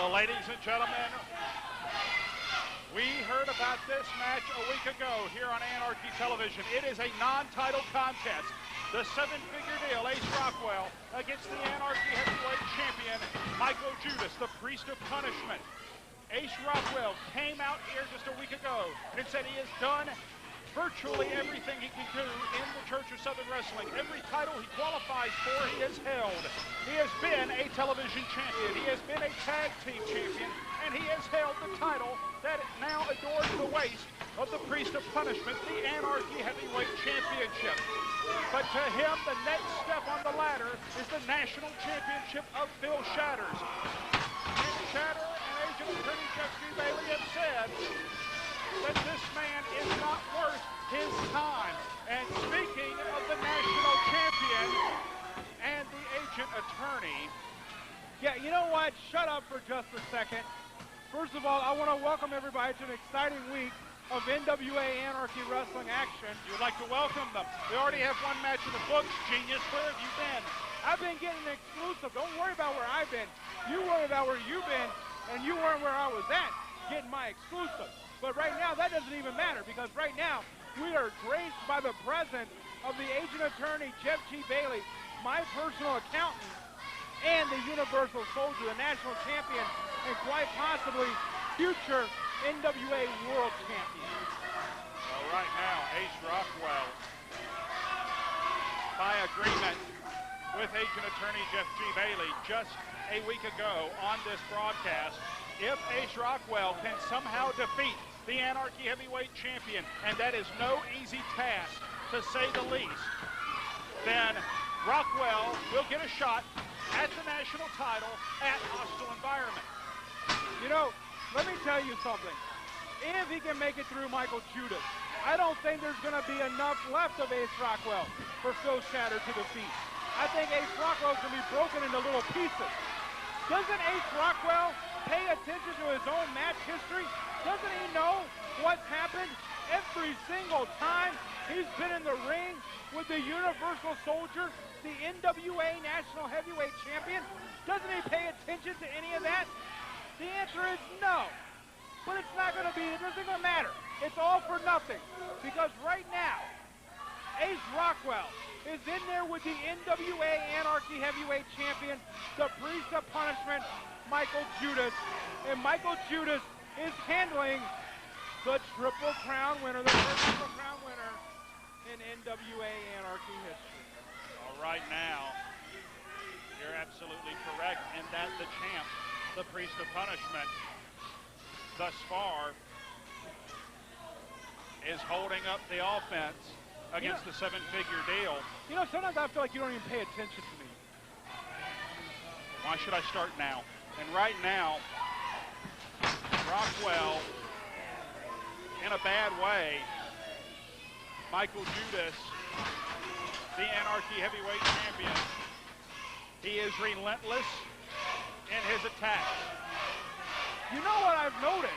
Well, ladies and gentlemen, we heard about this match a week ago here on Anarchy Television. It is a non-title contest. The seven-figure deal, Ace Rockwell against the Anarchy heavyweight champion, Mikael Judas, the Priest of Punishment. Ace Rockwell came out here just a week ago and said he has done virtually everything he can do in the Church of Southern Wrestling. Every title he qualifies for, he has held. He has been a television champion. He has been a tag team champion, and he has held the title that now adorns the waist of the Priest of Punishment, the Anarchy Heavyweight Championship. But to him, the next step on the ladder is the National Championship of Phil Shatters. And Shatter and Agent Attorney Jeff G. Bailey have said that this man is not worth his time. And speaking of the national champion and the agent attorney. Yeah, you know what? Shut up for just a second. First of all, I want to welcome everybody to an exciting week of NWA Anarchy wrestling action. You'd like to welcome them. We already have one match in the books. Genius, where have you been? I've been getting exclusive. Don't worry about where I've been. You worry about where you've been, and you weren't where I was at, getting my exclusive. But right now, that doesn't even matter, because right now, we are graced by the presence of the agent attorney, Jeff G. Bailey, my personal accountant, and the Universal Soldier, the national champion, and quite possibly future NWA World Champion. Well, right now, Ace Rockwell, by agreement with agent attorney Jeff G. Bailey just a week ago on this broadcast, if Ace Rockwell can somehow defeat the Anarchy Heavyweight Champion, and that is no easy task, to say the least, then Rockwell will get a shot at the national title at hostile environment. You know, let me tell you something. If he can make it through Mikael Judas, I don't think there's going to be enough left of Ace Rockwell for Phil Shatter to defeat. I think Ace Rockwell is going to be broken into little pieces. Doesn't Ace Rockwell pay attention to his own match history? Doesn't he know what's happened every single time he's been in the ring with the Universal Soldier, the NWA National Heavyweight Champion? Doesn't he pay attention to any of that? The answer is no. But it's not going to be, it doesn't going to matter. It's all for nothing. Because right now, Ace Rockwell is in there with the NWA Anarchy Heavyweight Champion, the Priest of Punishment, Mikael Judas. And Mikael Judas is handling the Triple Crown winner, the first Triple Crown winner in NWA Anarchy history. All right, now, you're absolutely correct in that the champ, the Priest of Punishment, thus far, is holding up the offense against the seven-figure deal. You know, sometimes I feel like you don't even pay attention to me. Why should I start now? And right now, Rockwell, in a bad way, Mikael Judas, the Anarchy Heavyweight Champion, he is relentless in his attacks. You know what I've noticed?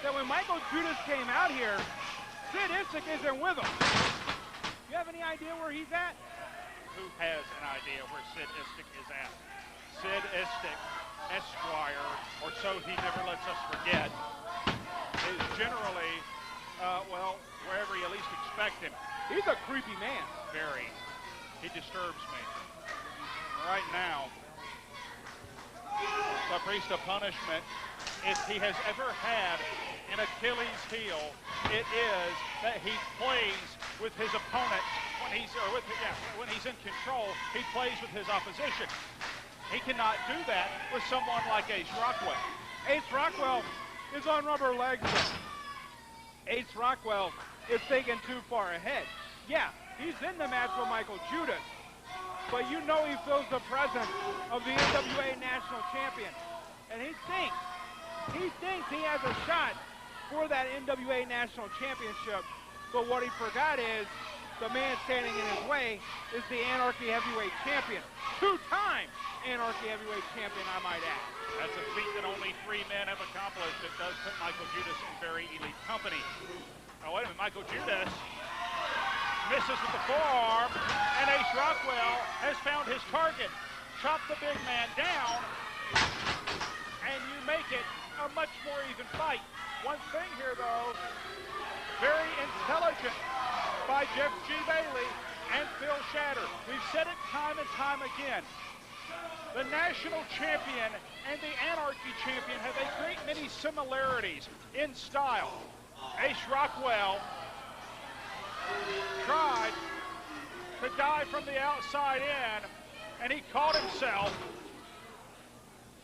That when Mikael Judas came out here, Sid Istik isn't with him. You have any idea where he's at? Who has an idea where Sid Istik is at? Sid Istik, Esquire, or so he never lets us forget, is generally, well, wherever you least expect him. He's a creepy man. Very. He disturbs me. Right now, the Priest of Punishment, if he has ever had an Achilles heel, it is that he plays with his opponent when he's in control. He plays with his opposition. He cannot do that with someone like Ace Rockwell. Ace Rockwell is on rubber legs. Ace Rockwell is thinking too far ahead. Yeah, he's in the match with Mikael Judas, but you know he feels the presence of the NWA National Champion, and he thinks he has a shot for that NWA National Championship, but what he forgot is the man standing in his way is the Anarchy Heavyweight Champion. Two-time Anarchy Heavyweight Champion, I might add. That's a feat that only 3 men have accomplished. It does put Mikael Judas in very elite company. Oh, wait a minute, Mikael Judas misses with the forearm, and Ace Rockwell has found his target. Chopped the big man down, and a much more even fight. One thing here, though, very intelligent by Jeff G. Bailey and Phil Shatter. We've said it time and time again. The national champion and the Anarchy champion have a great many similarities in style. Ace Rockwell tried to dive from the outside in, and he caught himself.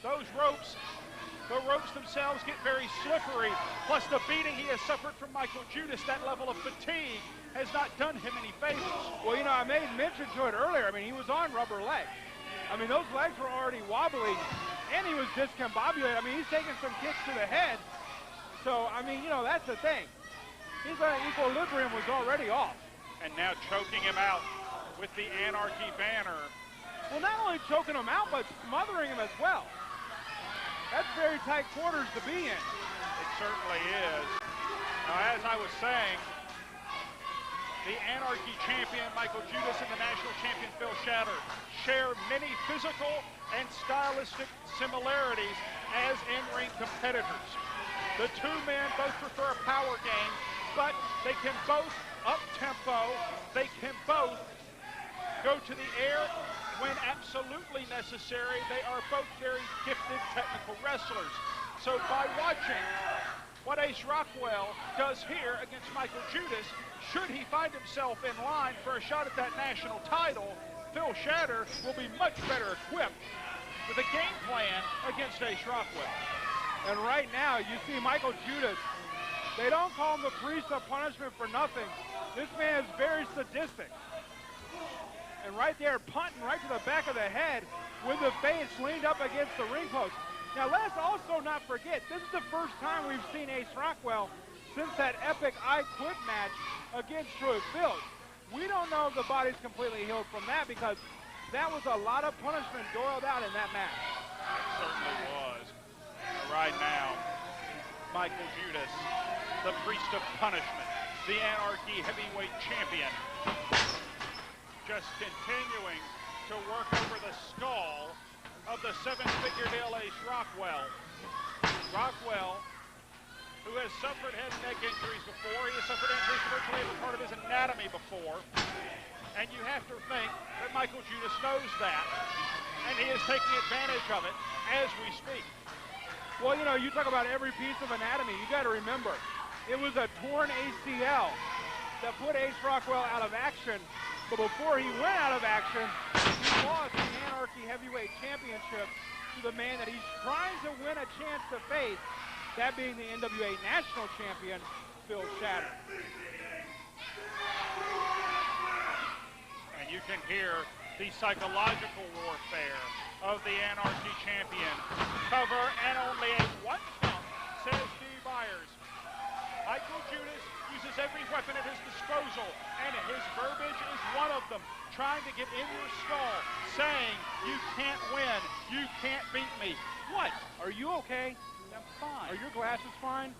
Those ropes, the ropes themselves get very slippery, plus the beating he has suffered from Mikael Judas, that level of fatigue has not done him any favors. Well, you know, I made mention to it earlier. I mean, he was on rubber legs. I mean, those legs were already wobbly, and he was discombobulated. I mean, he's taking some kicks to the head. So, I mean, you know, that's the thing. His equilibrium was already off. And now choking him out with the Anarchy banner. Well, not only choking him out, but smothering him as well. That's very tight quarters to be in. It certainly is. Now, as I was saying, the Anarchy champion, Mikael Judas, and the national champion, Phil Shatter, share many physical and stylistic similarities as in-ring competitors. The two men both prefer a power game, but they can both up-tempo, they can both go to the air when absolutely necessary. They are both very gifted technical wrestlers. So by watching what Ace Rockwell does here against Mikael Judas, should he find himself in line for a shot at that national title, Phil Shatter will be much better equipped with a game plan against Ace Rockwell. And right now, you see Mikael Judas. They don't call him the priest of punishment for nothing. This man is very sadistic. And right there, punting right to the back of the head with the face leaned up against the ring post. Now, let's also not forget, this is the first time we've seen Ace Rockwell since that epic I Quit match against Troy Fields. We don't know if the body's completely healed from that, because that was a lot of punishment doiled out in that match. It certainly was. Right now, Mikael Judas, the priest of punishment, the Anarchy heavyweight champion, just continuing to work over the skull of the seven-figure deal Ace Rockwell. Rockwell, who has suffered head and neck injuries before. He has suffered injuries to virtually every part of his anatomy before. And you have to think that Mikael Judas knows that, and he is taking advantage of it as we speak. Well, you know, you talk about every piece of anatomy. You got to remember, it was a torn ACL that put Ace Rockwell out of action. But before he went out of action, he lost the Anarchy Heavyweight Championship to the man that he's trying to win a chance to face, that being the NWA National Champion, Phil Shatter. And you can hear the psychological warfare of the Anarchy champion. Cover and only a 1 count, says D. Byers. Mikael Judas uses every weapon at his disposal, and his verbiage is one of them, trying to get in your skull, saying, you can't win, you can't beat me. What? Are you okay? I'm fine. Are your glasses fine?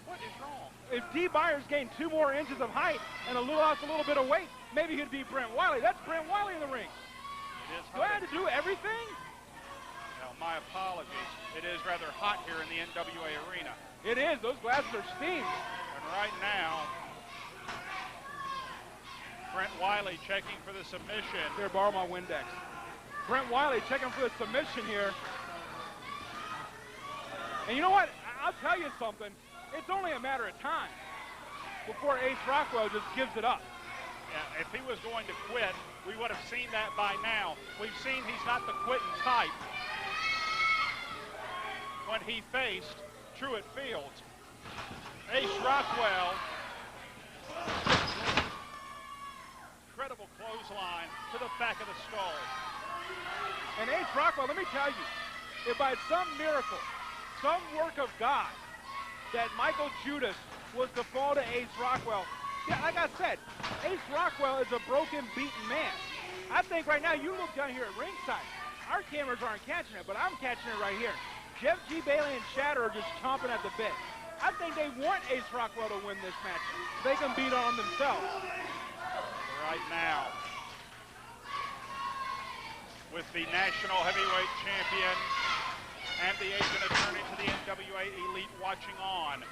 What is wrong? If D. Byers gained 2 more inches of height and lost a little bit of weight, maybe he'd be Brent Wiley. That's Brent Wiley in the ring. It is Do I have to do everything? Now, my apologies. It is rather hot here in the NWA arena. It is. Those glasses are steamed. And right now, Brent Wiley checking for the submission. Here, borrow my Windex. Brent Wiley checking for the submission here. And you know what? I'll tell you something. It's only a matter of time before Ace Rockwell just gives it up. Yeah, if he was going to quit, we would have seen that by now. We've seen he's not the quitting type when he faced Truett Fields. Ace Rockwell, incredible clothesline to the back of the skull. And Ace Rockwell, let me tell you, if by some miracle, some work of God, that Mikael Judas was to fall to Ace Rockwell, yeah, like I said, Ace Rockwell is a broken, beaten man. I think right now, you look down here at ringside, our cameras aren't catching it, but I'm catching it right here. Jeff G. Bailey and Shatter are just chomping at the bit. I think they want Ace Rockwell to win this match. They can beat on themselves. Right now, with the National Heavyweight Champion, and the agent attorney to the NWA Elite watching on.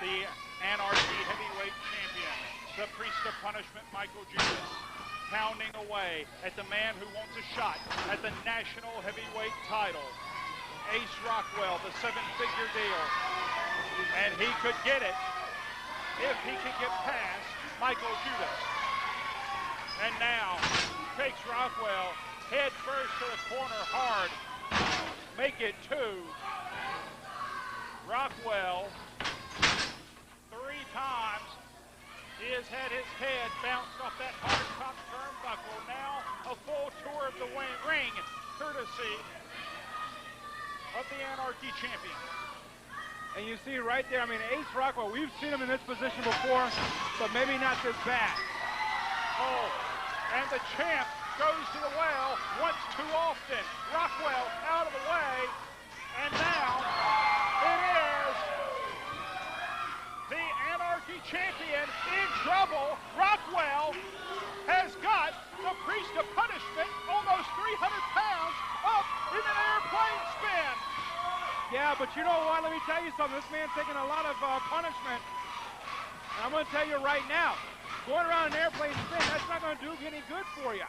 The Anarchy heavyweight champion, the priest of punishment, Mikael Judas, pounding away at the man who wants a shot at the national heavyweight title. Ace Rockwell, the 7-figure deal. And he could get it if he could get past Mikael Judas. And now takes Rockwell head first to the corner hard. Make it 2. Rockwell 3 times. He has had his head bounced off that hard top turnbuckle. Now a full tour of the ring, courtesy of the Anarchy champion. And you see right there, I mean, Ace Rockwell, we've seen him in this position before, but maybe not this bad. Oh, and the champ goes to the well once too often. Rockwell out of the way, and now it is the Anarchy champion in trouble. Rockwell has got the priest of punishment almost 300 pounds up in an airplane spin. Yeah, but you know what? Let me tell you something. This man's taking a lot of punishment. And I'm going to tell you right now, going around an airplane spin, that's not going to do any good for you.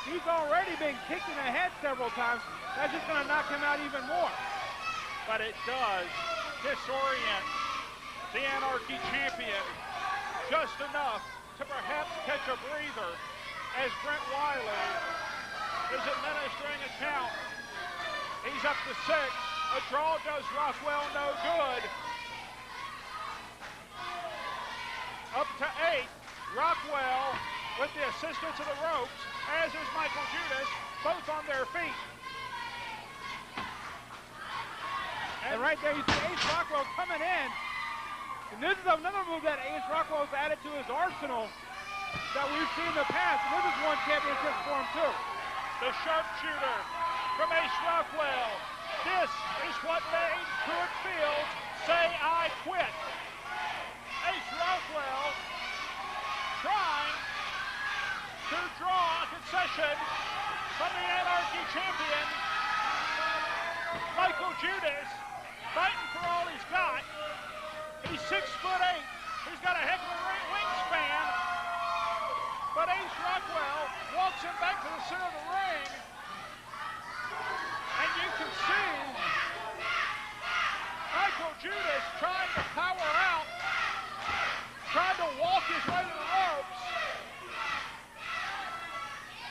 He's already been kicked in the head several times. That's just going to knock him out even more. But it does disorient the Anarchy champion just enough to perhaps catch a breather as Brent Wiley is administering a count. He's up to 6. A draw does Rockwell no good. Up to 8. Rockwell with the assistance of the ropes, as is Mikael Judas, both on their feet. And right there you see Ace Rockwell coming in. And this is another move that Ace Rockwell's added to his arsenal that we've seen in the past. And this is won championships for him too. The sharpshooter from Ace Rockwell. This is what made Truett Fields say, "I quit." Ace Rockwell trying to draw a concession from the Anarchy champion. Mikael Judas fighting for all he's got. He's 6'8". He's got a heck of a wingspan. But Ace Rockwell walks him back to the center of the ring. And you can see Mikael Judas trying to power out, trying to walk his way to the ropes.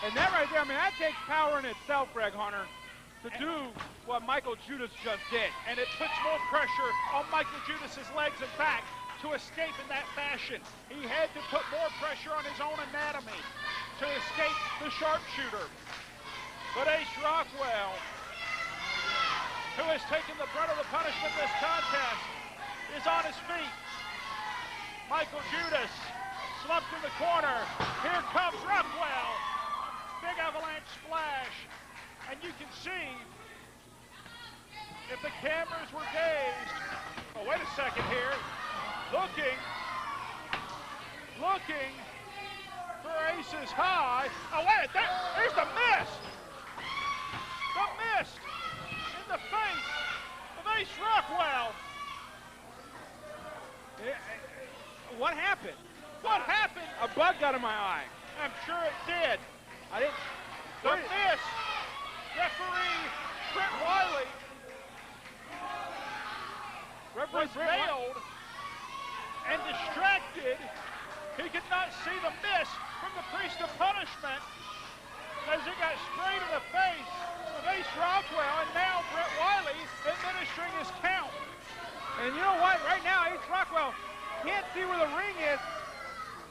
And that right there, I mean, that takes power in itself, Greg Hunter, to do what Mikael Judas just did. And it puts more pressure on Mikael Judas's legs and back to escape in that fashion. He had to put more pressure on his own anatomy to escape the sharpshooter. But Ace Rockwell, who has taken the brunt of the punishment in this contest, is on his feet. Mikael Judas slumped in the corner. Here comes Rockwell. Big avalanche splash. And you can see, if the cameras were dazed, oh, wait a second here, looking for Ace's high. Oh, wait, there's the mist. The mist in the face of Ace Rockwell. What happened? What happened? A bug got in my eye. I'm sure it did. I didn't. The mist. Referee Brent Wiley was veiled and distracted. He could not see the mist from the priest of punishment as it got straight in the face of Ace Rockwell, and now Brent Wiley administering his count. And you know what? Right now, Ace Rockwell can't see where the ring is.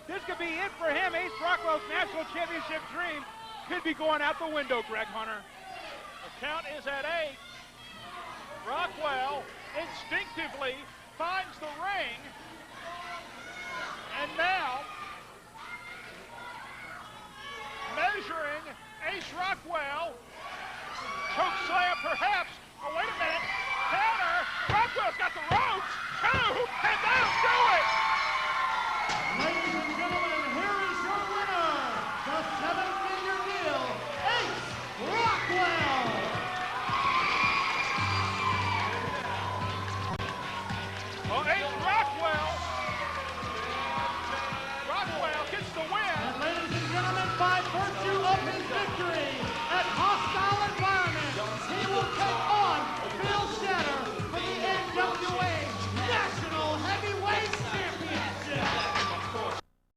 This could be it for him. Ace Rockwell's national championship dream could be going out the window, Greg Hunter. The count is at 8. Rockwell instinctively finds the ring. And now, measuring Ace Rockwell. Choke slam perhaps. Oh, wait a minute. Counter. Rockwell's got the ropes. 2, and that'll do it. Ladies and gentlemen,